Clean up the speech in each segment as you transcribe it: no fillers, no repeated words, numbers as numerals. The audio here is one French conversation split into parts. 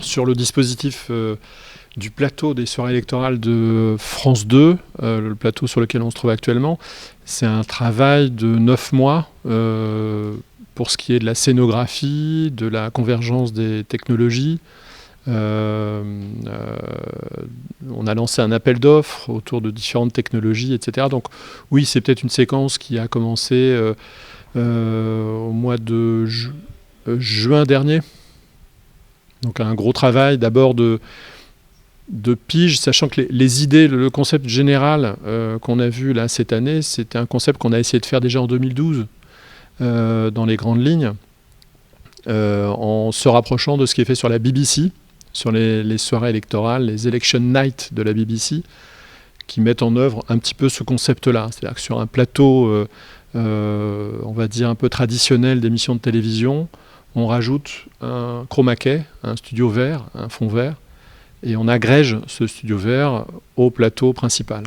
Alors sur le dispositif du plateau des soirées électorales de France 2, le plateau sur lequel on se trouve actuellement, c'est un travail de 9 mois pour ce qui est de la scénographie, de la convergence des technologies. On a lancé un appel d'offres autour de différentes technologies, etc. Donc oui, c'est peut-être une séquence qui a commencé au mois de juin dernier. Donc un gros travail d'abord de pige, sachant que les idées, le concept général qu'on a vu là cette année, c'était un concept qu'on a essayé de faire déjà en 2012 dans les grandes lignes, en se rapprochant de ce qui est fait sur la BBC, sur les soirées électorales, les Election Night de la BBC, qui mettent en œuvre un petit peu ce concept-là. C'est-à-dire que sur un plateau, on va dire un peu traditionnel d'émissions de télévision, on rajoute un chroma key, un studio vert, un fond vert, et on agrège ce studio vert au plateau principal.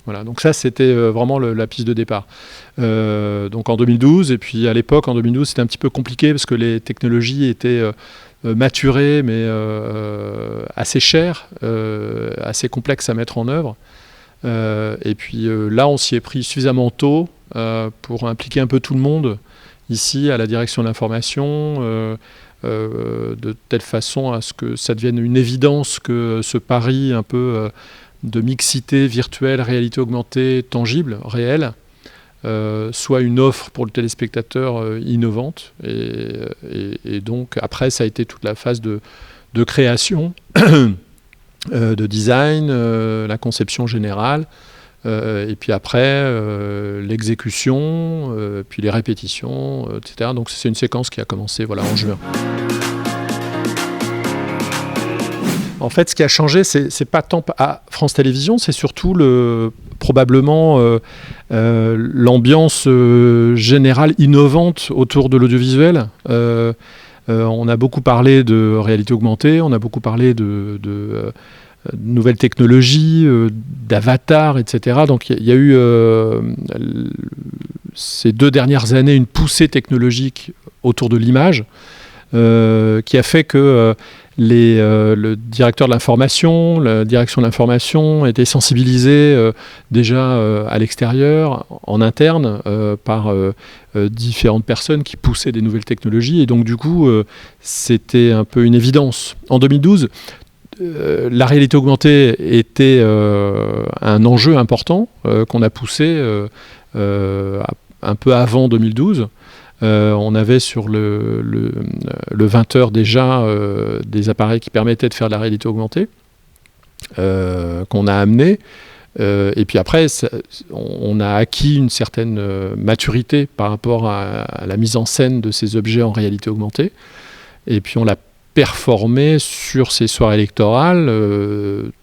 Voilà, donc ça c'était vraiment la piste de départ. Donc en 2012, et puis à l'époque en 2012 c'était un petit peu compliqué parce que les technologies étaient maturées mais assez chères, assez complexes à mettre en œuvre. Et puis là on s'y est pris suffisamment tôt pour impliquer un peu tout le monde ici à la direction de l'information, de telle façon à ce que ça devienne une évidence que ce pari un peu de mixité virtuelle, réalité augmentée, tangible, réelle, soit une offre pour le téléspectateur innovante. Et donc après, ça a été toute la phase de création, de design, la conception générale, et puis après l'exécution, puis les répétitions, etc. Donc c'est une séquence qui a commencé en juin. En fait, ce qui a changé, c'est pas tant à France Télévisions, c'est surtout probablement l'ambiance générale innovante autour de l'audiovisuel. On a beaucoup parlé de réalité augmentée, on a beaucoup parlé de nouvelles technologies, d'avatar, etc. Donc il y a eu ces 2 dernières années une poussée technologique autour de l'image qui a fait que le directeur de l'information, la direction de l'information étaient sensibilisés déjà à l'extérieur, en interne, par différentes personnes qui poussaient des nouvelles technologies. Et donc du coup, c'était un peu une évidence. En 2012, la réalité augmentée était un enjeu important qu'on a poussé un peu avant 2012. On avait sur le 20h déjà des appareils qui permettaient de faire de la réalité augmentée, qu'on a amené. Et puis après, on a acquis une certaine maturité par rapport à la mise en scène de ces objets en réalité augmentée. Et puis on l'a performé sur ces soirées électorales,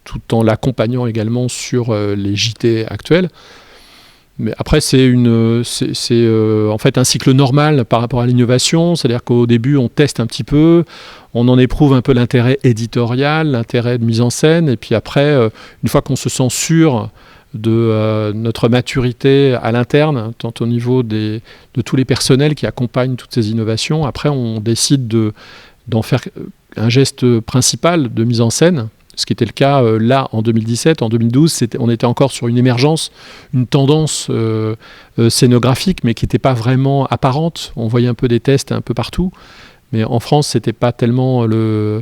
tout en l'accompagnant également sur les JT actuels. Mais après, c'est en fait un cycle normal par rapport à l'innovation, c'est-à-dire qu'au début, on teste un petit peu, on en éprouve un peu l'intérêt éditorial, l'intérêt de mise en scène, et puis après, une fois qu'on se sent sûr de notre maturité à l'interne, tant au niveau de tous les personnels qui accompagnent toutes ces innovations, après, on décide d'en faire un geste principal de mise en scène. Ce qui était le cas là en 2017. En 2012, on était encore sur une émergence, une tendance scénographique, mais qui n'était pas vraiment apparente. On voyait un peu des tests un peu partout. Mais en France, c'était pas tellement on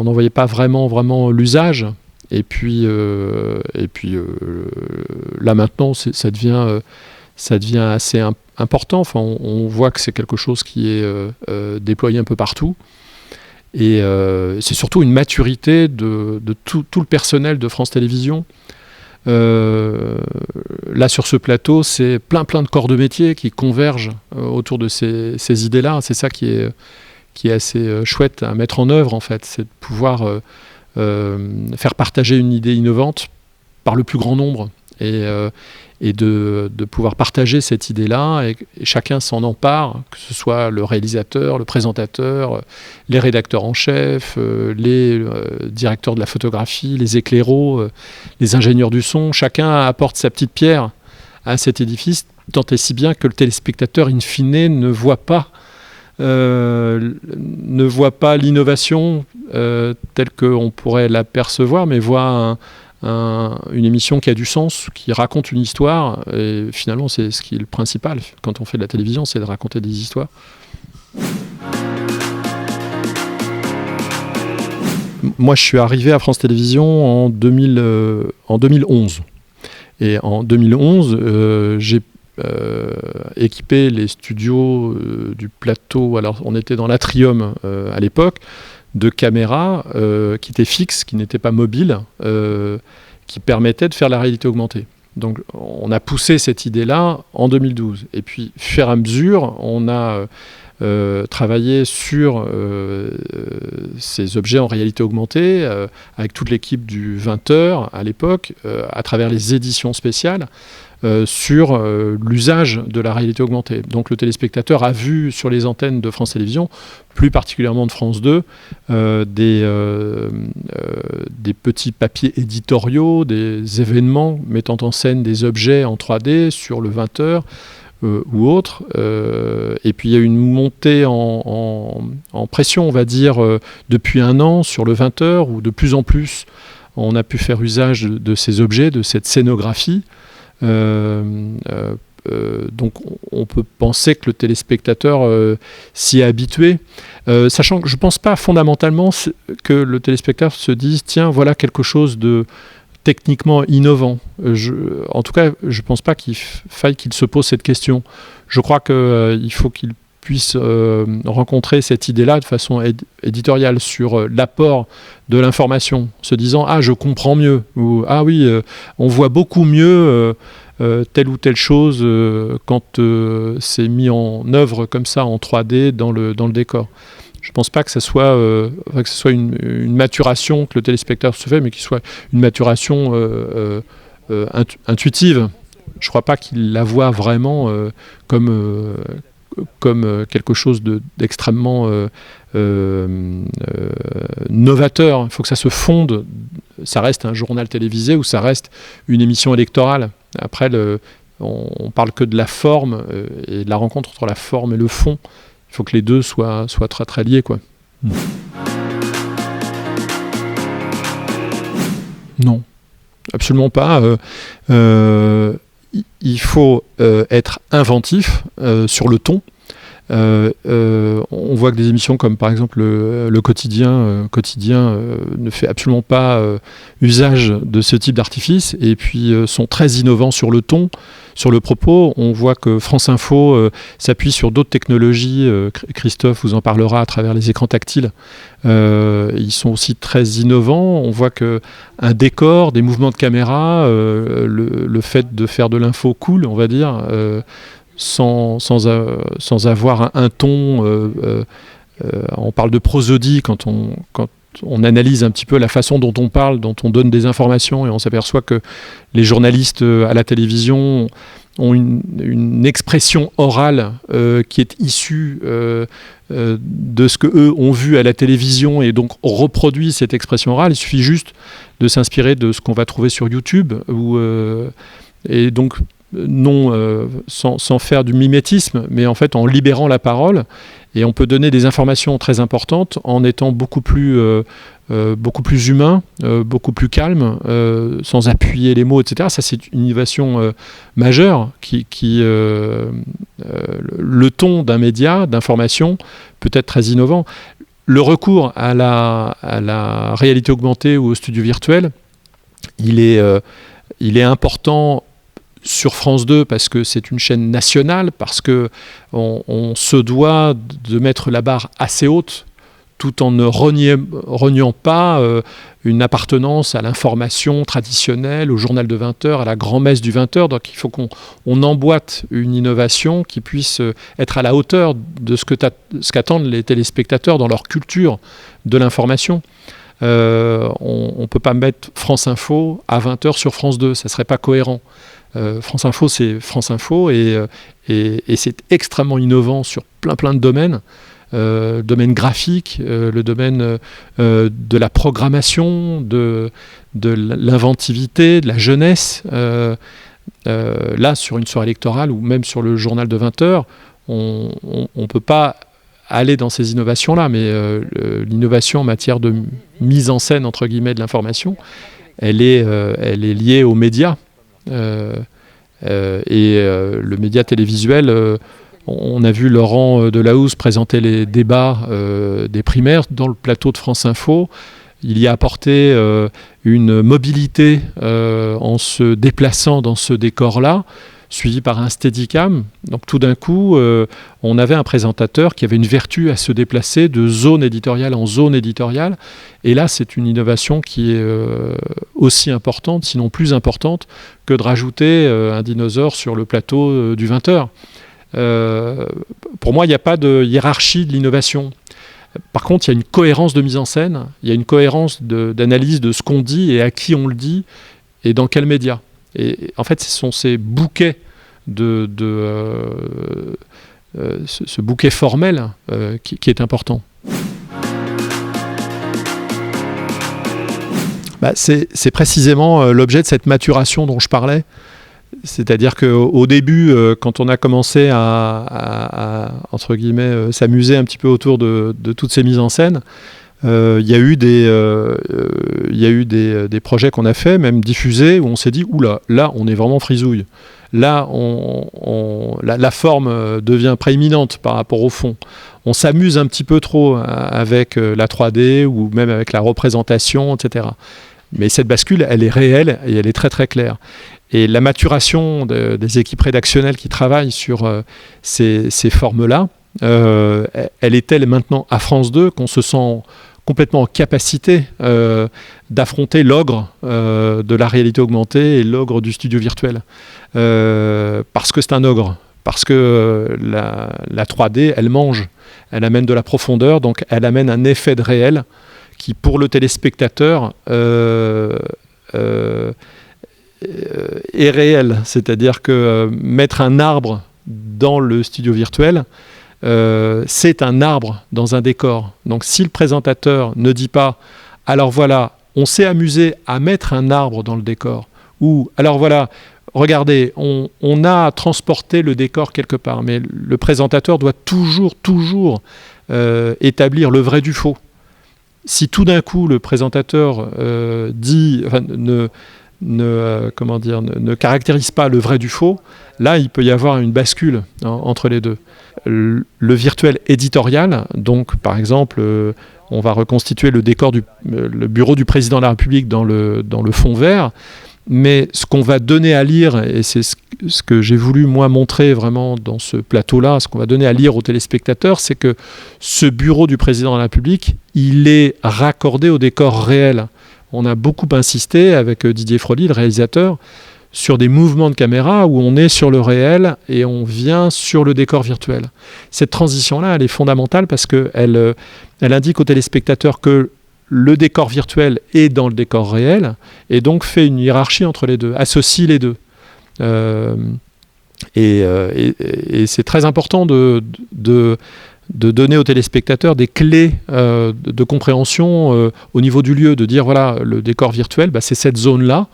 n'en voyait pas vraiment l'usage. Et puis là maintenant, ça devient assez important. Enfin, on voit que c'est quelque chose qui est déployé un peu partout. Et c'est surtout une maturité de tout le personnel de France Télévisions. Là, sur ce plateau, c'est plein de corps de métier qui convergent autour de ces idées-là. C'est ça qui est assez chouette à mettre en œuvre, en fait. C'est de pouvoir faire partager une idée innovante par le plus grand nombre. Et de pouvoir partager cette idée-là, et chacun s'en empare, que ce soit le réalisateur, le présentateur, les rédacteurs en chef, les directeurs de la photographie, les éclairos, les ingénieurs du son. Chacun apporte sa petite pierre à cet édifice, tant et si bien que le téléspectateur, in fine, ne voit pas ne voit pas l'innovation telle qu'on pourrait la percevoir, mais voit une émission qui a du sens, qui raconte une histoire. Et finalement, c'est ce qui est le principal quand on fait de la télévision, c'est de raconter des histoires. Moi, je suis arrivé à France Télévisions en 2011. Et en 2011, j'ai équipé les studios du plateau. Alors, on était dans l'Atrium à l'époque, de caméras qui étaient fixes, qui n'étaient pas mobiles, qui permettaient de faire la réalité augmentée. Donc, on a poussé cette idée-là en 2012. Et puis, au fur et à mesure, on a travailler sur ces objets en réalité augmentée avec toute l'équipe du 20h à l'époque, à travers les éditions spéciales sur l'usage de la réalité augmentée. Donc le téléspectateur a vu sur les antennes de France Télévisions, plus particulièrement de France 2, des petits papiers éditoriaux, des événements mettant en scène des objets en 3D sur le 20h, ou autre. Et puis il y a eu une montée en pression, on va dire, depuis un an sur le 20h, où de plus en plus on a pu faire usage de ces objets, de cette scénographie. Donc on peut penser que le téléspectateur s'y est habitué, sachant que je ne pense pas fondamentalement que le téléspectateur se dise « tiens, voilà quelque chose de techniquement innovant ». En tout cas, je ne pense pas qu'il faille qu'il se pose cette question. Je crois qu'il faut qu'il puisse rencontrer cette idée-là de façon éditoriale sur l'apport de l'information, se disant « ah, je comprends mieux » ou « ah oui, on voit beaucoup mieux telle ou telle chose quand c'est mis en œuvre comme ça en 3D dans le décor ». Je ne pense pas que ce soit une maturation que le téléspectateur se fait, mais qu'il soit une maturation intuitive. Je ne crois pas qu'il la voit vraiment comme quelque chose d'extrêmement novateur. Il faut que ça se fonde. Ça reste un journal télévisé ou ça reste une émission électorale. Après, on parle que de la forme et de la rencontre entre la forme et le fond. Il faut que les deux soient très très liés, quoi. Non, absolument pas. Il faut être inventif sur le ton. On voit que des émissions comme par exemple le Quotidien ne fait absolument pas usage de ce type d'artifice et puis sont très innovants sur le ton, sur le propos. On voit que France Info s'appuie sur d'autres technologies. Christophe vous en parlera à travers les écrans tactiles. Ils sont aussi très innovants. On voit qu'un décor, des mouvements de caméra, le fait de faire de l'info cool, on va dire, sans avoir un ton. On parle de prosodie quand on analyse un petit peu la façon dont on parle, dont on donne des informations, et on s'aperçoit que les journalistes à la télévision ont une expression orale qui est issue de ce qu'eux ont vu à la télévision, et donc on reproduit cette expression orale. Il suffit juste de s'inspirer de ce qu'on va trouver sur YouTube, et donc non sans faire du mimétisme, mais en fait en libérant la parole. Et on peut donner des informations très importantes en étant beaucoup plus humain, beaucoup plus calme, sans appuyer les mots, etc. Ça, c'est une innovation majeure le ton d'un média, d'information, peut être très innovant. Le recours à la réalité augmentée ou au studio virtuel, il est important sur France 2 parce que c'est une chaîne nationale, parce qu'on se doit de mettre la barre assez haute tout en ne reniant pas une appartenance à l'information traditionnelle, au journal de 20h, à la grand-messe du 20h. Donc il faut qu'on emboîte une innovation qui puisse être à la hauteur de ce qu'attendent les téléspectateurs dans leur culture de l'information. On ne peut pas mettre France Info à 20h sur France 2, ça ne serait pas cohérent. France Info, c'est France Info et c'est extrêmement innovant sur plein de domaines. Le domaine graphique, le domaine de la programmation, de l'inventivité, de la jeunesse. Là, sur une soirée électorale ou même sur le journal de 20h, on ne peut pas aller dans ces innovations-là, mais l'innovation en matière de mise en scène, entre guillemets, de l'information, elle est liée aux médias. Le média télévisuel, on a vu Laurent Delahousse présenter les débats des primaires dans le plateau de France Info. Il y a apporté une mobilité en se déplaçant dans ce décor-là, suivi par un steadicam. Donc tout d'un coup, on avait un présentateur qui avait une vertu à se déplacer de zone éditoriale en zone éditoriale. Et là, c'est une innovation qui est aussi importante, sinon plus importante, que de rajouter un dinosaure sur le plateau du 20h. Pour moi, il n'y a pas de hiérarchie de l'innovation. Par contre, il y a une cohérence de mise en scène, il y a une cohérence d'analyse de ce qu'on dit et à qui on le dit et dans quels médias. Et en fait, ce sont ces bouquets ce bouquet formel qui est important. C'est précisément l'objet de cette maturation dont je parlais. C'est-à-dire qu'au début, quand on a commencé à entre guillemets, s'amuser un petit peu autour de toutes ces mises en scène, il y a eu des projets qu'on a fait, même diffusés, où on s'est dit « Oula, là, on est vraiment frisouille. Là, la forme devient prééminente par rapport au fond. On s'amuse un petit peu trop avec la 3D ou même avec la représentation, etc. » Mais cette bascule, elle est réelle et elle est très très claire. Et la maturation des équipes rédactionnelles qui travaillent sur ces formes-là, elle est telle maintenant à France 2 qu'on se sent complètement en capacité d'affronter l'ogre de la réalité augmentée et l'ogre du studio virtuel. Parce que c'est un ogre, parce que la 3D, elle mange, elle amène de la profondeur, donc elle amène un effet de réel qui, pour le téléspectateur, est réel. C'est-à-dire que mettre un arbre dans le studio virtuel, c'est un arbre dans un décor. Donc si le présentateur ne dit pas « alors voilà, on s'est amusé à mettre un arbre dans le décor » ou « alors voilà, regardez, on a transporté le décor quelque part », mais le présentateur doit toujours établir le vrai du faux. Si tout d'un coup le présentateur ne caractérise pas le vrai du faux, là il peut y avoir une bascule entre les deux. Le virtuel éditorial, donc par exemple, on va reconstituer le décor le bureau du président de la République dans le fond vert, mais ce qu'on va donner à lire, et c'est ce que j'ai voulu moi montrer vraiment dans ce plateau-là, ce qu'on va donner à lire aux téléspectateurs, c'est que ce bureau du président de la République, il est raccordé au décor réel. On a beaucoup insisté avec Didier Frolly, le réalisateur, sur des mouvements de caméra où on est sur le réel et on vient sur le décor virtuel. Cette transition-là, elle est fondamentale parce qu'elle indique aux téléspectateurs que le décor virtuel est dans le décor réel et donc fait une hiérarchie entre les deux, associe les deux. Et c'est très important de donner aux téléspectateurs des clés de compréhension au niveau du lieu, de dire voilà, le décor virtuel, c'est cette zone-là.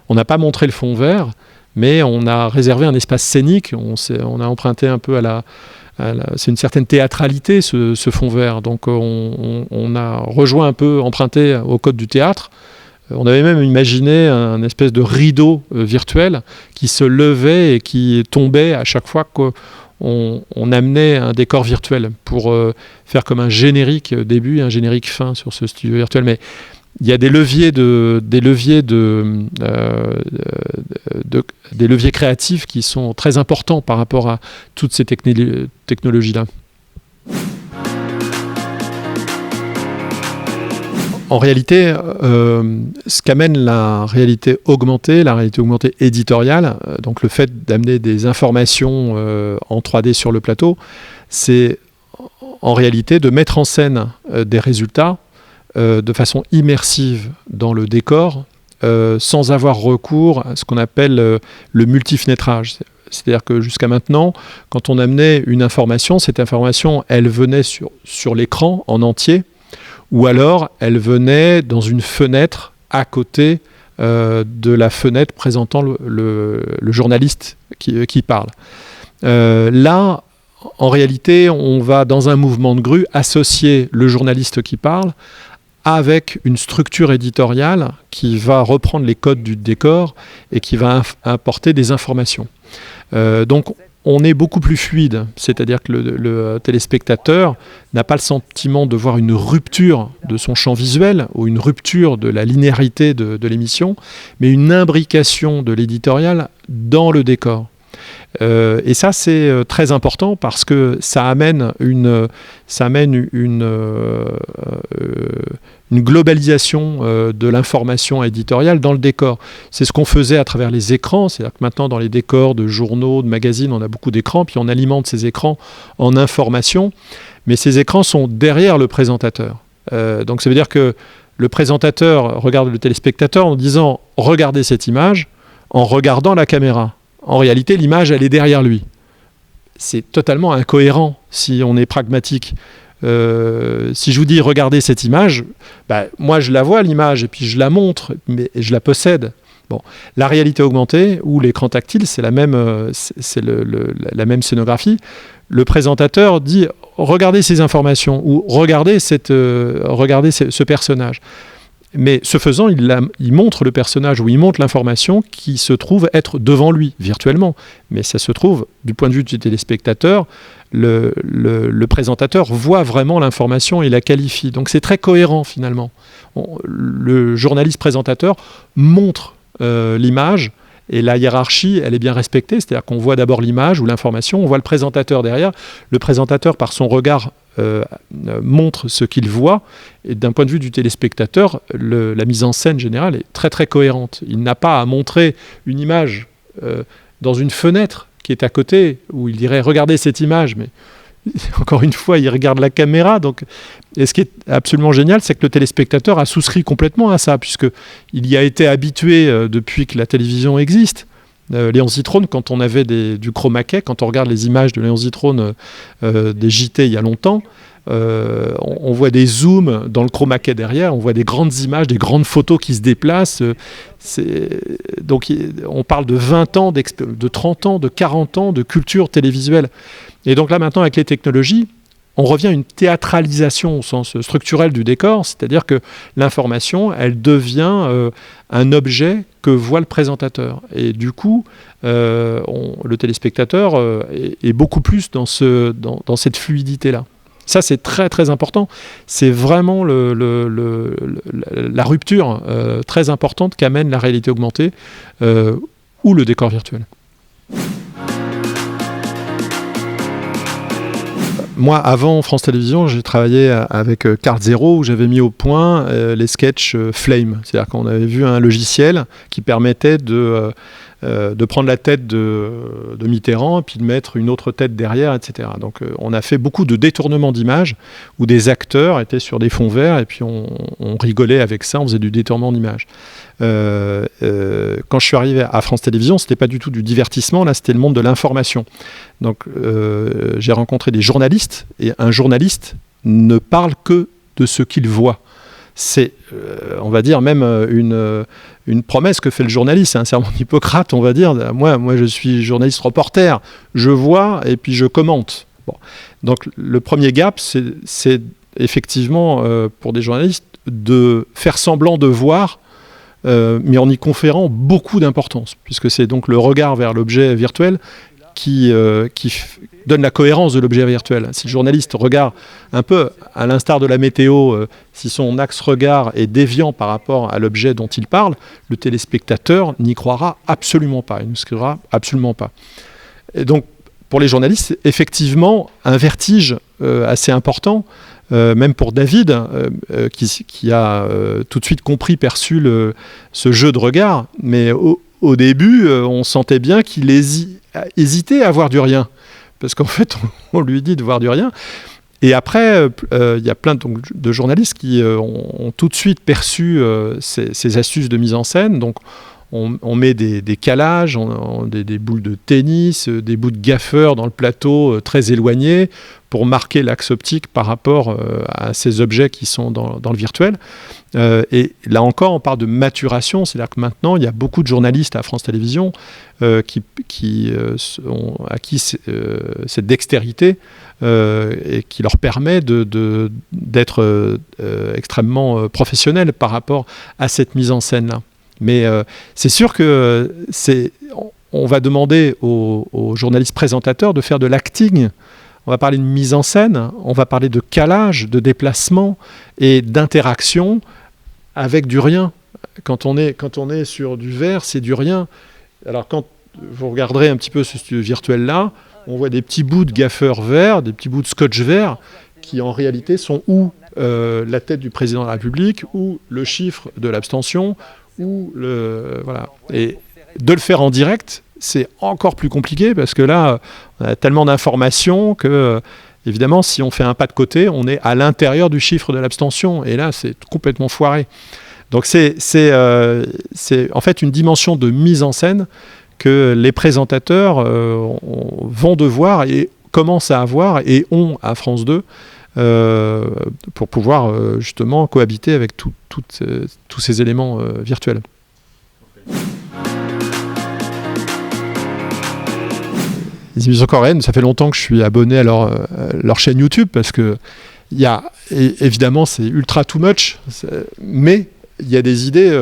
On n'a pas montré le fond vert, mais on a réservé un espace scénique. On a emprunté un peu c'est une certaine théâtralité, ce fond vert. Donc on a rejoint un peu, emprunté au code du théâtre. On avait même imaginé un espèce de rideau virtuel qui se levait et qui tombait à chaque fois qu'on amenait un décor virtuel pour faire comme un générique début et un générique fin sur ce studio virtuel. Mais il y a des leviers créatifs qui sont très importants par rapport à toutes ces technologies-là. En réalité, ce qu'amène la réalité augmentée éditoriale, donc le fait d'amener des informations en 3D sur le plateau, c'est en réalité de mettre en scène des résultats de façon immersive dans le décor, sans avoir recours à ce qu'on appelle le multifenêtrage. C'est-à-dire que jusqu'à maintenant, quand on amenait une information, cette information, elle venait sur l'écran en entier, ou alors elle venait dans une fenêtre à côté de la fenêtre présentant le journaliste qui parle. Là, En réalité, on va, dans un mouvement de grue, associer le journaliste qui parle avec une structure éditoriale qui va reprendre les codes du décor et qui va apporter des informations. Donc, on est beaucoup plus fluide, c'est-à-dire que le téléspectateur n'a pas le sentiment de voir une rupture de son champ visuel ou une rupture de la linéarité de l'émission, mais une imbrication de l'éditorial dans le décor. Et ça, c'est très important parce que ça amène une globalisation de l'information éditoriale dans le décor. C'est ce qu'on faisait à travers les écrans, c'est-à-dire que maintenant dans les décors de journaux, de magazines, on a beaucoup d'écrans, puis on alimente ces écrans en information, mais ces écrans sont derrière le présentateur. Donc ça veut dire que le présentateur regarde le téléspectateur en disant « regardez cette image » en regardant la caméra. En réalité, l'image, elle est derrière lui. C'est totalement incohérent si on est pragmatique. Si je vous dis regardez cette image, moi je la vois l'image et puis je la montre, mais je la possède. Bon, la réalité augmentée ou l'écran tactile, c'est la même scénographie. Le présentateur dit regardez ces informations ou regardez ce personnage. Mais ce faisant, il montre le personnage ou il montre l'information qui se trouve être devant lui, virtuellement. Mais ça se trouve, du point de vue du téléspectateur, le présentateur voit vraiment l'information et la qualifie. Donc c'est très cohérent finalement. Le journaliste présentateur montre l'image et la hiérarchie, elle est bien respectée. C'est-à-dire qu'on voit d'abord l'image ou l'information, on voit le présentateur derrière. Le présentateur, par son regard, montre ce qu'il voit, et d'un point de vue du téléspectateur, la mise en scène générale est très très cohérente. Il n'a pas à montrer une image dans une fenêtre qui est à côté, où il dirait regardez cette image, mais encore une fois il regarde la caméra. Donc, et ce qui est absolument génial, c'est que le téléspectateur a souscrit complètement à ça, puisqu'il y a été habitué depuis que la télévision existe. Léon Zitrone, quand on avait du chroma key, quand on regarde les images de Léon Zitrone des JT il y a longtemps, on voit des zooms dans le chroma key derrière, on voit des grandes images, des grandes photos qui se déplacent. Donc on parle de 20 ans, de 30 ans, de 40 ans de culture télévisuelle. Et donc là maintenant avec les technologies, on revient à une théâtralisation au sens structurel du décor, c'est-à-dire que l'information, elle devient un objet que voit le présentateur. Et du coup, le téléspectateur est beaucoup plus dans cette fluidité-là. Ça, c'est très très important. C'est vraiment la rupture très importante qu'amène la réalité augmentée ou le décor virtuel. Moi, avant France Télévisions, j'ai travaillé avec Carte Zéro où j'avais mis au point les sketchs Flame. C'est-à-dire qu'on avait vu un logiciel qui permettait de prendre la tête de Mitterrand et puis de mettre une autre tête derrière, etc. Donc on a fait beaucoup de détournements d'images où des acteurs étaient sur des fonds verts et puis on rigolait avec ça, on faisait du détournement d'images. Quand je suis arrivé à France Télévisions, c'était pas du tout du divertissement, là c'était le monde de l'information. Donc j'ai rencontré des journalistes et un journaliste ne parle que de ce qu'il voit. C'est, on va dire, même une promesse que fait le journaliste. C'est un serment d'Hippocrate, on va dire. Moi, je suis journaliste reporter. Je vois et puis je commente. Bon. Donc, le premier gap, c'est effectivement, pour des journalistes, de faire semblant de voir, mais en y conférant beaucoup d'importance, puisque c'est donc le regard vers l'objet virtuel qui donne la cohérence de l'objet virtuel. Si le journaliste regarde un peu, à l'instar de la météo, si son axe regard est déviant par rapport à l'objet dont il parle, le téléspectateur n'y croira absolument pas. Il ne se croira absolument pas. Et donc, pour les journalistes, effectivement, un vertige assez important, même pour David, qui a tout de suite compris, perçu ce jeu de regard, mais au début, on sentait bien qu'il hésitait à voir du rien. Parce qu'en fait, on lui dit de voir du rien. Et après, il y a plein de journalistes qui ont tout de suite perçu ces astuces de mise en scène. Donc, on met des calages, des boules de tennis, des bouts de gaffeur dans le plateau très éloignés pour marquer l'axe optique par rapport à ces objets qui sont dans le virtuel. Et là encore, on parle de maturation, c'est-à-dire que maintenant, il y a beaucoup de journalistes à France Télévisions à qui cette dextérité et qui leur permet d'être extrêmement professionnels par rapport à cette mise en scène-là. Mais c'est sûr que on va demander aux journalistes présentateurs de faire de l'acting. On va parler de mise en scène, on va parler de calage, de déplacement et d'interaction avec du rien. Quand on est sur du vert, c'est du rien. Alors quand vous regarderez un petit peu ce studio virtuel-là, on voit des petits bouts de gaffeur vert, des petits bouts de scotch vert, qui en réalité sont ou la tête du président de la République, ou le chiffre de l'abstention, ou voilà. Et de le faire en direct, c'est encore plus compliqué parce que là, on a tellement d'informations que, évidemment, si on fait un pas de côté, on est à l'intérieur du chiffre de l'abstention. Et là, c'est complètement foiré. Donc, c'est en fait une dimension de mise en scène que les présentateurs vont devoir et commencent à avoir et ont à France 2 pour pouvoir justement cohabiter avec tous ces éléments virtuels. Les émissions coréennes, ça fait longtemps que je suis abonné à leur chaîne YouTube parce que évidemment c'est ultra too much, mais il y a des idées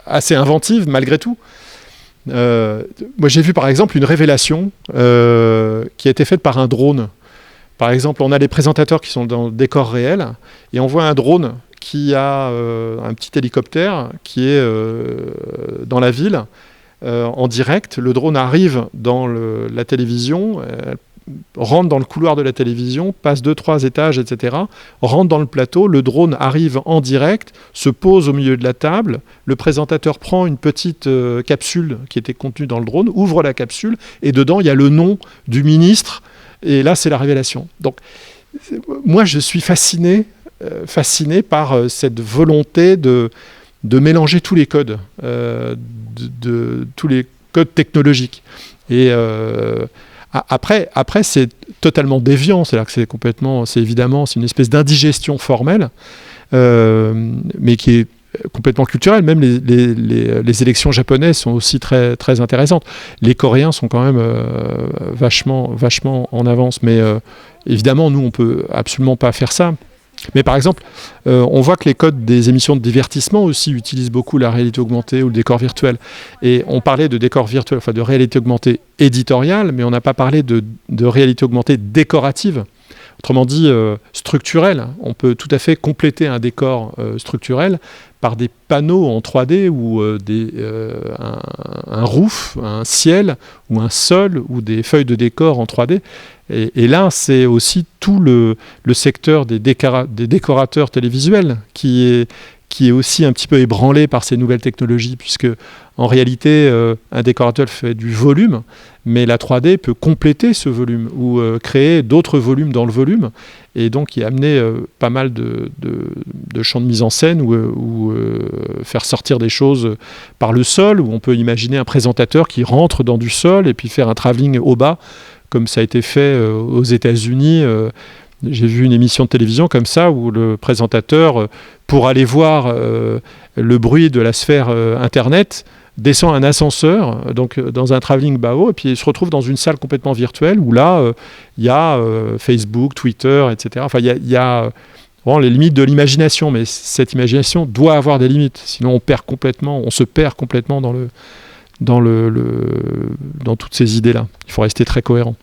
assez inventives malgré tout. Moi j'ai vu par exemple une révélation qui a été faite par un drone. Par exemple, on a des présentateurs qui sont dans le décor réel et on voit un drone qui a un petit hélicoptère qui est dans la ville. En direct, le drone arrive dans la télévision, rentre dans le couloir de la télévision, passe 2-3 étages, etc., rentre dans le plateau, le drone arrive en direct, se pose au milieu de la table, le présentateur prend une petite capsule qui était contenue dans le drone, ouvre la capsule, et dedans, il y a le nom du ministre, et là, c'est la révélation. Donc, moi, je suis fasciné par cette volonté de mélanger tous les codes, tous les codes technologiques. Et après, c'est totalement déviant, c'est-à-dire que c'est une espèce d'indigestion formelle, mais qui est complètement culturelle. Même les élections japonaises sont aussi très, très intéressantes. Les Coréens sont quand même vachement en avance, mais évidemment, nous, on peut absolument pas faire ça. Mais par exemple, on voit que les codes des émissions de divertissement aussi utilisent beaucoup la réalité augmentée ou le décor virtuel. Et on parlait de décor virtuel, enfin de réalité augmentée éditoriale, mais on n'a pas parlé de réalité augmentée décorative. Autrement dit, structurelle. On peut tout à fait compléter un décor structurel par des panneaux en 3D ou un roof, un ciel ou un sol ou des feuilles de décor en 3D. Et là, c'est aussi tout le secteur des décorateurs télévisuels qui est aussi un petit peu ébranlé par ces nouvelles technologies, puisque en réalité, un décorateur fait du volume, mais la 3D peut compléter ce volume ou créer d'autres volumes dans le volume, et donc y amener pas mal de champs de mise en scène ou faire sortir des choses par le sol, où on peut imaginer un présentateur qui rentre dans du sol et puis faire un travelling au bas, comme ça a été fait aux États-Unis. J'ai vu une émission de télévision comme ça où le présentateur, pour aller voir le bruit de la sphère Internet, descend un ascenseur, donc dans un travelling bas haut, et puis il se retrouve dans une salle complètement virtuelle où là, il y a Facebook, Twitter, etc. Enfin, il y a vraiment les limites de l'imagination, mais cette imagination doit avoir des limites, sinon on se perd complètement dans toutes ces idées-là. Il faut rester très cohérent.